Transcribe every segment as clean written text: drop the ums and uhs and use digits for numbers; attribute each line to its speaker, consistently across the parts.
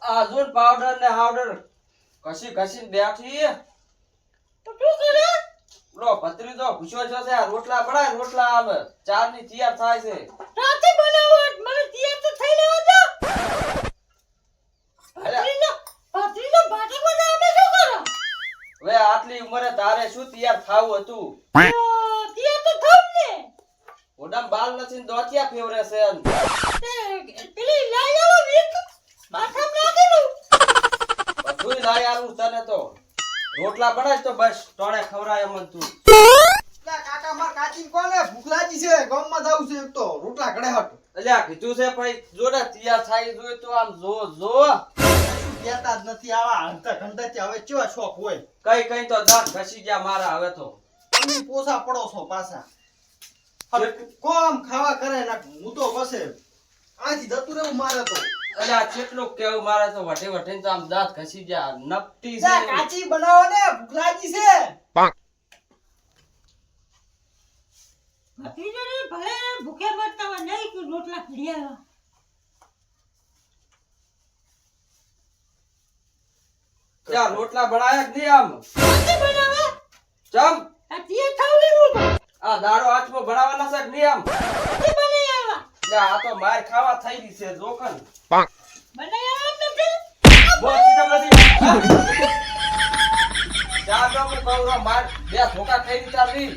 Speaker 1: આજુન powder ને હાવડર કશી કશી બેઠી
Speaker 2: તો શું કરે?
Speaker 1: લો ભત્રીજો પૂછ્યો છો છે રોટલા બનાય રોટલા આવે ચાર ની તૈયાર થાય છે
Speaker 2: રાતે બનાવો મને તૈયાર તો થઈ લેવો છો. ભત્રીજો ભાટી બનાવને શું કરો?
Speaker 1: હવે આટલી ઉંમરે તારે શું તૈયાર થાવું હતું
Speaker 2: તૈયાર તો થાવ ને.
Speaker 1: ઓડમ બાલ નથી દોતિયા ફેવરે છે
Speaker 2: પેલી લઈ આવો વીક માથામાં નાખેલું.
Speaker 1: બધું લાય આવું તને તો રોટલા બનાય તો બસ ટોણે ખવરાય મન તું
Speaker 3: કાકા માર કાચી કોને ભૂખ લાગી છે ગામમાં જાવું છે એક તો રોટલા ઘડે હટ
Speaker 1: અલ્યા કીધું છે ભાઈ જોડે તૈયાર થાય જોઈ તો આમ જો
Speaker 3: કહેતા જ નથી આવા હંતા ઘંટા હવે કેવા શોખ હોય
Speaker 1: કઈ કઈ તો દાંત ઘસી ગયા મારા હવે તો
Speaker 3: તમે પોસા પડો છો પાછા કોમ ખાવા કરે ના હું તો બસે આજી જતું રહેવું મારે તો
Speaker 1: અલ્યા કેટલું કેવું મારે તો વઠે વઠે તો આમ દાંત ઘસી ગયા નપટી છે
Speaker 3: કાચી બનાવો ને ભૂખ લાગી છે
Speaker 2: ભત્રીજો ને ભલે ભૂખે મરતા હોય નહીં કે રોટલા ખડિયા.
Speaker 1: ત્યાં રોટલા બનાયા જ નહીં આમ
Speaker 2: રાતે બનાવે
Speaker 1: ચમ
Speaker 2: આ તૈયાર થાવ લેવું તો.
Speaker 1: આ દાડો આચમાં બનાવવાના છે કે નહીં આમ
Speaker 2: રાતે બનાવી આવા
Speaker 1: આ તો માર ખાવા થઈ ગઈ છે જોખન
Speaker 2: બનાવી આવા નથી.
Speaker 1: બોલતી તો નથી ચા તો હું કહું છું, માર બે ધોકા ખાઈ દીધા રી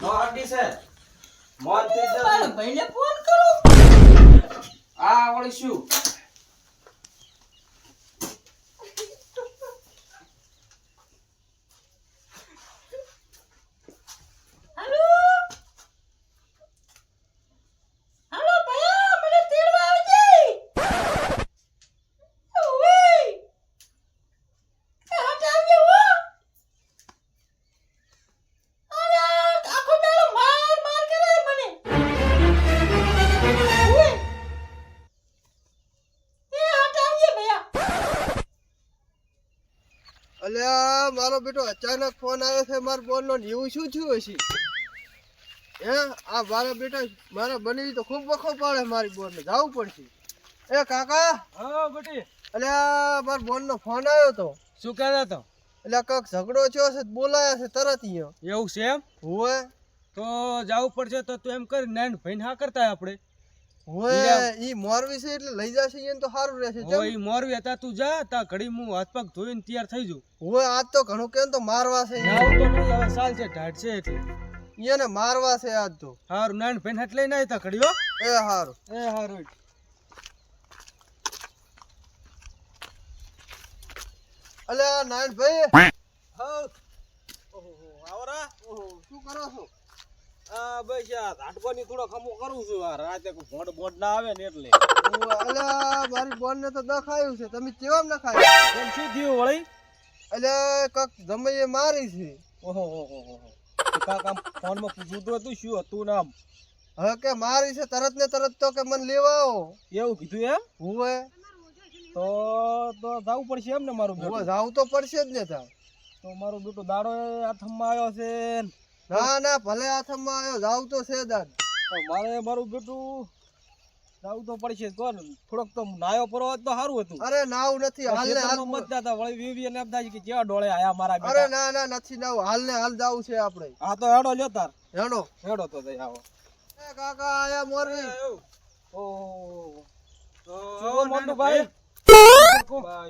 Speaker 1: નો હડી છે મોન થઈ
Speaker 2: મારા
Speaker 1: જશે
Speaker 2: ભાઈને ફોન કરો.
Speaker 1: આ વળી શું
Speaker 2: હાલો હાલો ભયા મને તેડવા આવજે. ઓય એ હટ આવજે હો. અરે આખો દાડો માર માર કરે મને. ઓય એ હટ આવજે ભયા.
Speaker 3: અલ્યા મારો બેટો અચાનક ફોન આવ્યો છે માર બોન નો એવું શું થયું હશે હે આ મારા બેટા મારા બની તો ખૂબ વખો પાડે મારી બોન ને જાવું પડશે એ કાકા
Speaker 4: હા બેટી
Speaker 3: અલ્યા માર બોન નો ફોન આવ્યો તો
Speaker 4: શું કહેતા તો
Speaker 3: એટલે કાક ઝઘડો થયો છે બોલાયા છે તરત અહીંયા
Speaker 4: એવું છે એમ
Speaker 3: હોય
Speaker 4: તો જવું પડશે તો તું એમ કરી નાન ભાઈ હા કરતા આપણે
Speaker 3: હોય ઈ મોરવી છે એટલે લઈ જશે અહીંયા તો સારું રહેશે
Speaker 4: ઓય મોરવી હતા તું જા તા ઘડી હું હાથ પગ ધોઈને તૈયાર થઈ જઉં
Speaker 3: હોય આજ તો ઘણું કેમ તો મારવા છે
Speaker 4: નાવ તો નહીં હવે સાલ છે ઢાઢ છે એટલે
Speaker 3: એને મારવા છે આજ તો
Speaker 4: હારું નાન ભાઈ હાથ લઈને આવ્યા તા ઘડીઓ
Speaker 3: એ સારું
Speaker 4: એ હારું
Speaker 3: અલ્યા નાયણ ભાઈ
Speaker 4: હા ઓહો આવરા
Speaker 3: ઓહો શું કરો છો
Speaker 4: આ બસ આ ધાટકોની થોડો ખમો કરું છું આ રાતે ભોંડ બોંડ ના આવે ને એટલે
Speaker 3: અલ્યા મારી બોન ને તો દખાયું છે તમે કેવામ ના ખાય
Speaker 4: એમ શું થયું વળી
Speaker 3: અલ્યા કાક જમઈએ મારી છે
Speaker 4: ઓહો કાકા ફોન માં પૂછ્યું હતું શું હતું નામ
Speaker 3: હવે કે મારી છે તરત ને તરત તો કે મને લેવા આવો
Speaker 4: એવું કીધું એમ
Speaker 3: હુંવે
Speaker 4: તો જવું પડશે એમ ને મારું
Speaker 3: હુંવે
Speaker 4: બેટું
Speaker 3: જાવું તો પડશે જ ને તાર
Speaker 4: તો મારું બેટું દાડો હાથમાં આવ્યો છે
Speaker 3: ના ના ભલે હાથમાં આવ્યો જાવું તો છે દાદ
Speaker 4: પણ મારે મારું બેટું જવું તો પડશે કોણ થોડોક તો નાયો પરો હોત તો સારું હતું
Speaker 3: અરે નાવ નથી હાલ ને હાલ
Speaker 4: મત દાતા વળી વીવી ને એમ થાય કે કેવા ડોળે આયા મારા
Speaker 3: અરે
Speaker 4: બેટા
Speaker 3: ના ના નથી નાવ હાલ ને હાલ જાવું છે આપણે
Speaker 4: આ તો હેડો લ્યો તાર
Speaker 3: હેડો
Speaker 4: હેડો તો જઈ આવો
Speaker 3: એ કાકા આયા મોરવી
Speaker 4: ઓ શું મોટુભાઈ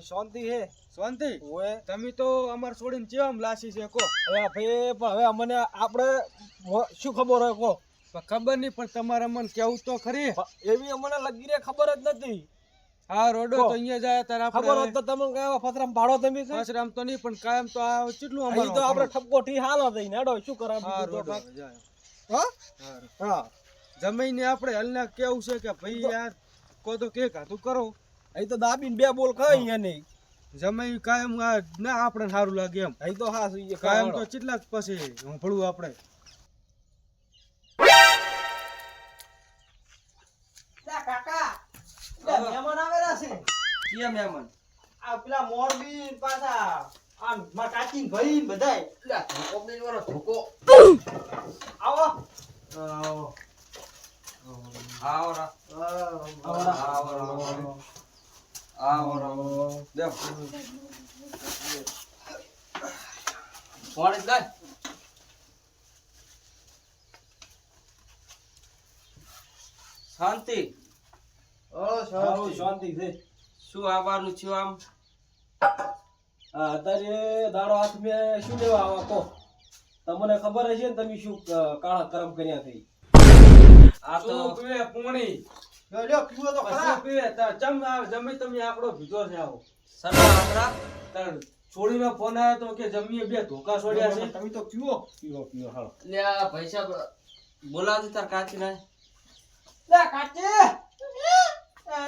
Speaker 4: શાંતિ હે શાંતિ ઓએ તમે તો અમાર છોડીને ચેમ લાસી છે કો હવે ભાઈ પણ હવે અમને આપણે શું ખબર હોય કો ખબર નહીં પણ તમારે મને કેવું તો ખરી એવી અમને લગીને ખબર જ નથી હા રોડો તો અહીંયા જાય તાર ખબર હોત તો તમે કયા ફસરામ પાડો તમે ફસરામ તો નહીં પણ કાયમ તો આ કેટલું અમારું તો આપણે ઠપકો ઠી હાલો દઈને હેડો શું કરા હા રોડો હા હા જમીને આપણે હલના કેવું છે કે ભાઈ યાર કો તો કે કાતું કરો અહીં તો દાબીને બે બોલ ખાય અહીંયા નહીં જમાઈ કાયમ ના આપણે સારું લાગે એમ અહીં તો હા કાયમ તો કેટલાક પછી હોંભળું આપણે
Speaker 3: કાકા મહેમાન આવેલા છે
Speaker 1: કે મહેમાન
Speaker 3: આ પેલા મોરબી પાછા આ માં કાચી ભાઈ બધાય
Speaker 1: કોબની વાળો ધોકો
Speaker 3: આવો
Speaker 1: આવરા આવરા હા બરાબર દેવ પાણી લાય શાંતિ
Speaker 4: સારું શાંતિ છે.
Speaker 1: શું આવવાનું છે આમ
Speaker 4: હા અત્યારે દાડો હાથ મેં શું લેવા આવા કહો. તમને ખબર હશે ને તમે શું કાળા કરમ કર્યા છે.
Speaker 1: આ તો
Speaker 4: શું પીવે પોણી
Speaker 3: લ્યો પીવો તો ખરા.
Speaker 4: કશું પીવે તાર ચમ આવે જમે તમે આપણો ભીજો છે આવો
Speaker 1: સટા આકરા
Speaker 4: તાર છોડીનો ફોન આવ્યો તો કે જમીએ બે ધોકા છોડ્યા છે.
Speaker 3: તમે તો પીવો.
Speaker 4: પીવો હાલો.
Speaker 1: લે આ પૈસા બોલાવતી તાર કાચી ના
Speaker 3: લે કાચી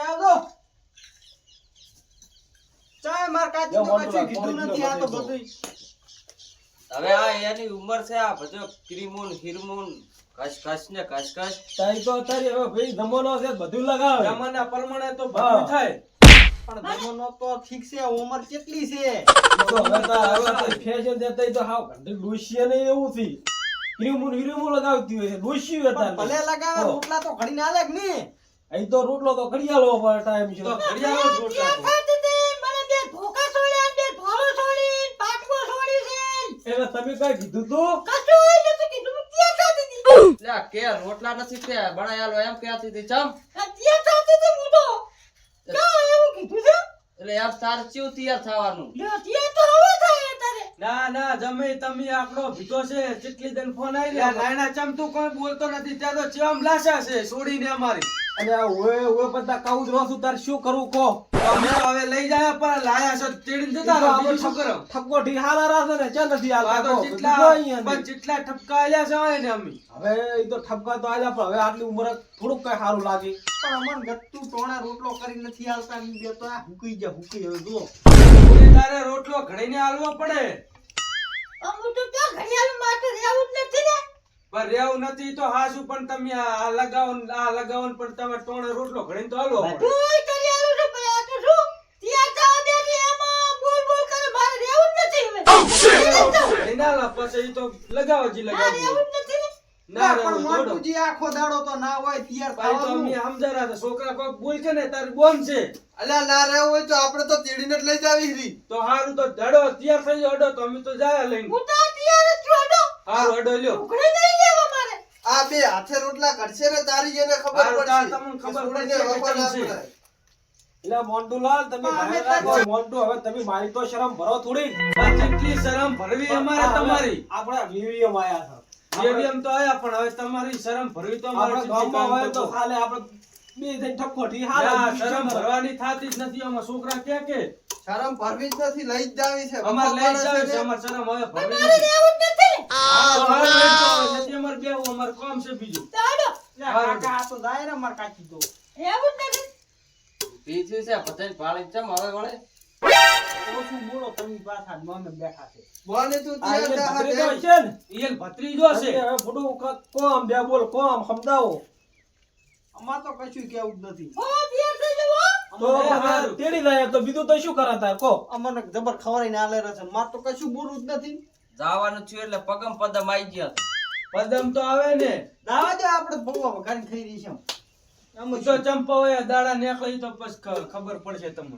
Speaker 3: આવો ચાય માર કાચી
Speaker 4: લ્યો,
Speaker 3: તો
Speaker 4: મોટું
Speaker 3: કશું
Speaker 4: લાગ,
Speaker 3: કીધું
Speaker 4: મોટું
Speaker 3: નથી. આ તો
Speaker 4: લાગ,
Speaker 3: બધું
Speaker 1: હવે આ એની ઉંમર છે આ બધો ક્રીમૂન હિરમૂન કશ ને કશ
Speaker 4: તારી તો અત્યારે હવે ભાઈ જમાનો છે બધું લગાવે.
Speaker 1: જમાના પ્રમાણે તો
Speaker 4: હા.
Speaker 1: બધું થાય
Speaker 3: પણ જમાનો તો ઠીક છે. ઉંમર કેટલી છે?
Speaker 4: તો હવે તો ફેશન દેતા તો હાવ ઘંટી ડોશીએ ને એવું થી હિરીમું લગાવતી હોય છે ડોશી
Speaker 3: પણ
Speaker 4: હતા
Speaker 3: ભલે લગાવે
Speaker 4: હો.
Speaker 3: રોટલા તો ઘડીને આલે કે નહીં?
Speaker 4: અહીં તો રોટલો તો ઘડિયાળો પર ટાઈમ છે
Speaker 1: તો ઘડિયાળો જ રોટલા તો.
Speaker 2: મને બે ધોકા છોડ્યા, બે ભાલો છોડી, પાટકો છોડી છે.
Speaker 4: એટલે તમે કઈ કીધું તું
Speaker 2: કશું હોય નથી કીધું, ત્યાં ખાતી હતી.
Speaker 1: લે આ કે રોટલા નથી કે બનાયાલો એમ કહેતી હતી ચમ
Speaker 2: ત્યાં ખાતી હતી હું તો. ક્યાં એવું કીધું છે?
Speaker 1: એટલે એમ તાર ચેવું તૈયાર થવાનું
Speaker 2: લ્યો, ત્યાં તો હવે થાય તારે.
Speaker 4: ના જમે તમે આકડો ભીતો છે કેટલી દિન ફોન આવી રહ્યા નાના ચમ તું કોઈ બોલતો નથી ત્યાં તો ચમ લાશા છે છોડીને અમારી અને આ ઓએ બધા કહું જ રહું છું તાર શું કરવું કહો અમે હવે લઈ જાય પણ લાયા છો તેડીને જતા રહો બીજું શું કરો ઠપકો ઢી હાલા રાસે ને ચા નથી હાલતા કહો પણ જેટલા ઠપકા આલ્યા છે હોય ને અમે હવે એ તો ઠપકા તો આલ્યા પણ હવે આટલી ઉંમરે થોડુંક કઈ સારું લાગે
Speaker 3: પણ અમન ગત્તુ ટોણા રોટલો કરી નથી આલતા. એમ બે તો આ હુકી હવે જો
Speaker 4: તારે રોટલો ઘડીને આલવો પડે
Speaker 2: અમુક તો ત્યાં ઘડિયાળ માટે રહેવું જ નથી ને.
Speaker 4: પણ રેવું નથી તો હાસુ પણ તમે આ લગાવો પણ તમે ટોણે રોટલો ઘડીને તો આલવો પડે
Speaker 2: બધુંય કરી આલું છું, પણ આ તો શું? ત્યાં જવા દે છે, એમાં બોલ કરે, મારે રહેવું જ નથી હવે.
Speaker 4: ઘડીને આલા પછી ઈ તો લગાવો જી
Speaker 2: મારે
Speaker 4: લગાવો
Speaker 2: રહેવું જ નથી ને.
Speaker 4: ના
Speaker 3: પણ
Speaker 4: રેવું જોડો
Speaker 3: મોટુજી આખો દાડો તો ના હોય તૈયાર
Speaker 4: ભાઈ તો
Speaker 3: થવાનું.
Speaker 4: અમે સમજારા છે છોકરા કોઈ બોલ કે ને તારી બોન છે
Speaker 3: અલ્યા ના રહેવું હોય તો આપણે તો તેડીને જ લઈ જાવી રી.
Speaker 4: તો હારું તો ધડો તૈયાર થઈ જાવ અડો તો અમે તો જાય લઈને
Speaker 2: હું તો તૈયાર જ છું, અડો.
Speaker 4: હારું અડો લ્યો
Speaker 2: ઉઘડે નહીં લેવા મારે.
Speaker 3: આ બે હાથે રોટલા ઘડશે ને તારી એને ખબર
Speaker 4: હારું,
Speaker 3: પડશે.
Speaker 4: તમને ખબર
Speaker 3: કે
Speaker 4: પડશે કે
Speaker 3: છોડીને
Speaker 4: કેમ છે.
Speaker 3: વફા ના પડાય.
Speaker 4: એટલે મોન્ટુલાલ તમે
Speaker 3: અમે
Speaker 4: ભાઈ
Speaker 3: તો
Speaker 4: રાખો. મોન્ટુ હવે તમે મારી તો શરમ ભરો થોડી કેટલી શરમ ભરવી અમારે તમારી આપણે વીવીએમ આયા છે વીવીએમ તો આયા પણ હવે તમારી શરમ ભરવી તો અમારે ગામમાં હોય તો સાલે આપણે બે જણ ઠપકોઠી હાલે શરમ ભરવાની થાતી જ નથી આમાં છોકરા કે
Speaker 3: શરમ ભરવી જ નથી, લઈ જ જાવી છે.
Speaker 4: અમાર
Speaker 3: વફા
Speaker 4: લઈ
Speaker 3: પડે
Speaker 4: જાવ
Speaker 3: છે
Speaker 4: છે
Speaker 3: ને.
Speaker 4: અમાર શરમ હવે ભરવી
Speaker 2: મારે
Speaker 4: નથી
Speaker 2: રહેવું જ નથી ને.
Speaker 4: તો હવે લઈ જાઓ, નથી અમાર બેવું અમાર કામ છે બીજું
Speaker 2: તો અડો.
Speaker 3: કાકા આ તો જાય ને માર કાચી તો.
Speaker 2: રહેવું જ નથી.
Speaker 1: બીજું છે પતંગ પાળી ચમ હવે વળે
Speaker 3: ઓછું બોલો તમે પાછા મામે બેઠા છે. બોલે તું
Speaker 4: આ
Speaker 3: તૈયાર
Speaker 4: ઈયલ
Speaker 3: થા
Speaker 4: ભત્રીજો છે ને ઈયલ ભત્રીજો છે હવે ફોટો કોમ બે બોલ કોમ સમજાવો
Speaker 3: અમાર તો કશું કેવું જ નથી.
Speaker 2: હો, તૈયાર થઈ જાઓ, હો.
Speaker 4: તો હવે તેડી લાયા તો બીજું તો શું કરા તાર કો
Speaker 3: અમને જબર ખવરાઈને આલે રહે છે. માર તો કશું બોલવું જ નથી.
Speaker 1: જવાનું થયું એટલે પગમ પદમ આવી ગયા
Speaker 4: પદમ તો આવે ને
Speaker 3: દાવા દે આપણે બહુ વઘારીને ખાઈ રહી છે. આમ
Speaker 4: તો ચંપા હોય દાડા નીકળી તો બસ ખબર પડશે તમને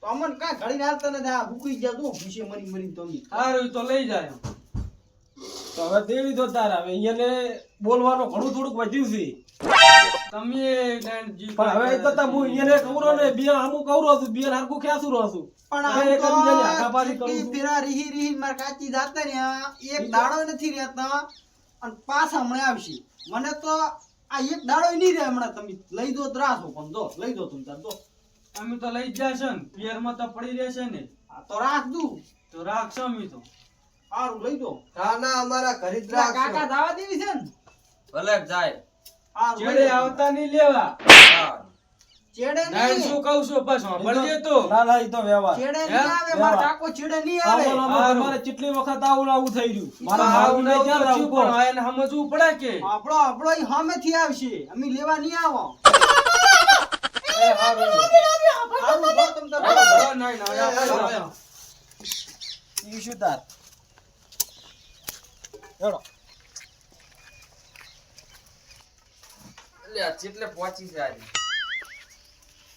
Speaker 3: તો અમને કાંઈ ઘડીને હાલતા નથી. આ હુકાઈ ગયા તું ભૂસે મરી તો અમે.
Speaker 4: સારું તો લઈ જાય તો હવે દેવી દો તારા હવે અહીંયાને બોલવાનું ઘણું થોડુંક વધ્યું છે તમે પણ હવે તો હું અહીંયાને કવરો ને બે અમુક કવરો છું બે હરખું ખેસું રહું છું
Speaker 3: પણ
Speaker 4: હવે એક જ બીજાની
Speaker 3: આ
Speaker 4: હાકાપારી
Speaker 3: તો
Speaker 4: કરું
Speaker 3: કેટલી
Speaker 4: છું.
Speaker 3: ફેરા રીહી રીહી માર કાચી જાતા ને એક દાડો નથી રહેતા અને પાછા હમણાં આવશે. મને તો આ એક દાડો નહીં રહે હમણાં. તમે લઈ દો ત્રાસો પણ જો લઈ દો તમે તાર જો.
Speaker 4: અમે તો લઈ જ જશે ને પિયરમાં તો પડી રહેશે ને
Speaker 3: આ તો રાખ દઉં.
Speaker 4: તો રાખશો અમે તો
Speaker 3: સારું લઈ દો.
Speaker 5: ના અમારા ઘરે જ
Speaker 3: પેલા
Speaker 5: રાખશો.
Speaker 3: કાકા દાવા દેવી છે ને.
Speaker 1: ભલે જાય
Speaker 3: સારું લઈ
Speaker 4: ચેડે
Speaker 3: દો.
Speaker 4: આવતા નહીં લેવા
Speaker 1: હા.
Speaker 3: ચેડે
Speaker 4: નાઈ
Speaker 3: નહીં.
Speaker 4: શું કહું છું બસ સાંભળજે તો ના ના ઈ તો વ્યવહાર
Speaker 3: ચેડે
Speaker 4: હે?
Speaker 3: નહીં આવે. મારા કાકો ચેડે નહીં આવે.
Speaker 4: તમારે કેટલી વખત આવું થઈ રહ્યું મારા
Speaker 1: આવું
Speaker 4: ભાઈને
Speaker 1: નવું
Speaker 4: ક્યાં
Speaker 1: થયું
Speaker 4: રાખવું પણ એને સમજવું પડે કે
Speaker 3: આપણો ઈ સામેથી આવશે. અમે લેવા નહીં આવો.
Speaker 4: એ હારું
Speaker 3: સારું જો તમ તાર બોલો.
Speaker 4: ભરો નહીં ના આપણે ઈ શું તાર હેડો
Speaker 1: એટલે આ ચેટલે પહોંચી છે આજે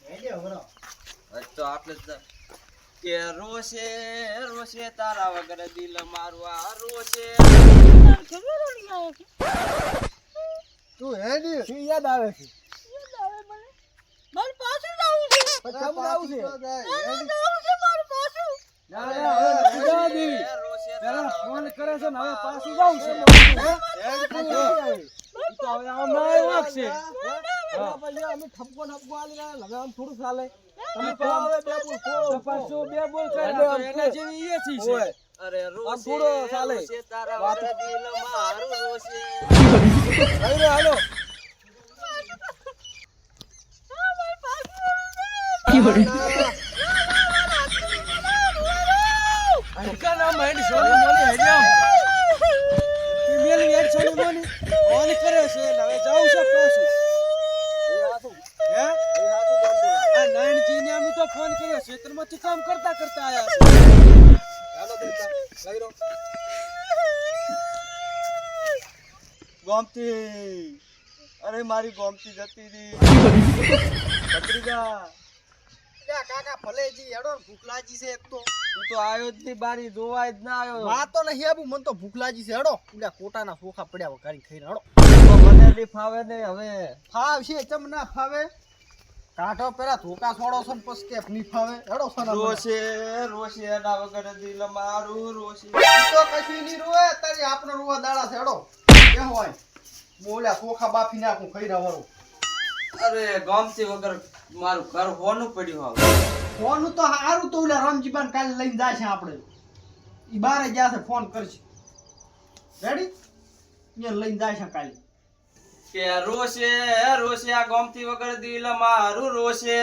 Speaker 3: હેડે વરો.
Speaker 1: આજ તો આપણે જ કે રોશે રોશે તારા વગર દિલ મારું આ રોશે.
Speaker 2: તને ખબર નહીં આવે છે
Speaker 3: તું હેડી
Speaker 4: શું યાદ આવે છે
Speaker 2: યાદ આવે મને મારે પાછું જાવું છે
Speaker 4: પછી આમ આવું છે
Speaker 2: જાવું છે મારે પાછું
Speaker 4: ના ના હવે જવા દેવી પેલા ફોન કરે છે ને હવે પાછું જાવ છે ઈ તો હવે આમ ના વાગશે હા પછી અમે ઠપકો ઠપકો આલી રહ્યા હવે આમ થોડું ચાલે તમે તો હવે બે બોલ પાછો બે બોલ કરે તો એના જેવી એ છે
Speaker 1: અરે
Speaker 4: આમ
Speaker 1: રોશે
Speaker 4: થોડો ચાલે
Speaker 1: રોશે તારા વગર દિલ મારું રોશે.
Speaker 4: હાલો હાલો
Speaker 2: હા મારે પાછું
Speaker 4: અંકા ના માઈન્ડ સોની મોની હેડિયમ ફીમેલ હેડ સોની મોની ઓન કરે છે ને હવે જાવ છે પાછું એ હાથું હે એ હાથું બોલતો આ નાઈનજી ને અમે તો ફોન કર્યો ક્ષેત્રમાંથી કામ કરતા કરતા આયા છે હાલો દેતા લઈ રો ગોમતી અરે મારી ગોમતી જતી રી ભત્રીજા
Speaker 3: કાકા ભલેજી હેડો ભૂખ લાગી છે એક તો
Speaker 1: તું તો આયો જ નહીં બારી જોવાય જ ના આવ્યો.
Speaker 3: માં તો નહીં આવું મને તો ભૂખ લાગી છે હેડો ઉડા કોટાના સોખા પડ્યા વઘારી ખાઈને હેડો
Speaker 1: મને નહીં ફાવે ને હવે.
Speaker 3: ફાવ છે ચમ ના ફાવે કાઢો પેલા ધોકા છોડો છો ને પછી કેપ નહીં ફાવે હેડો સોના
Speaker 1: રોશે રોશે એના વગર દિલ મારું રોશે.
Speaker 3: તો કશું નહીં રોવે તારી આપણો રોવા દાડા છે હેડો કે હોય બોલ્યા સોખા બાફી નાખું ખાઈ રહેવાનું
Speaker 1: અરે ગમતી વગર મારું ઘર હોનું પડ્યું હવે.
Speaker 3: ફોન તો હારું તો ઓલા રમજીબાન કાલે લઈને જાય છે આપણે ઈ બારે ગયા છે ફોન કરશે રેડી અહીંયા લઈને જાય છે કાલે
Speaker 1: કે રોશે રોશે આ ગમતી વગર દિલ મારું રોશે.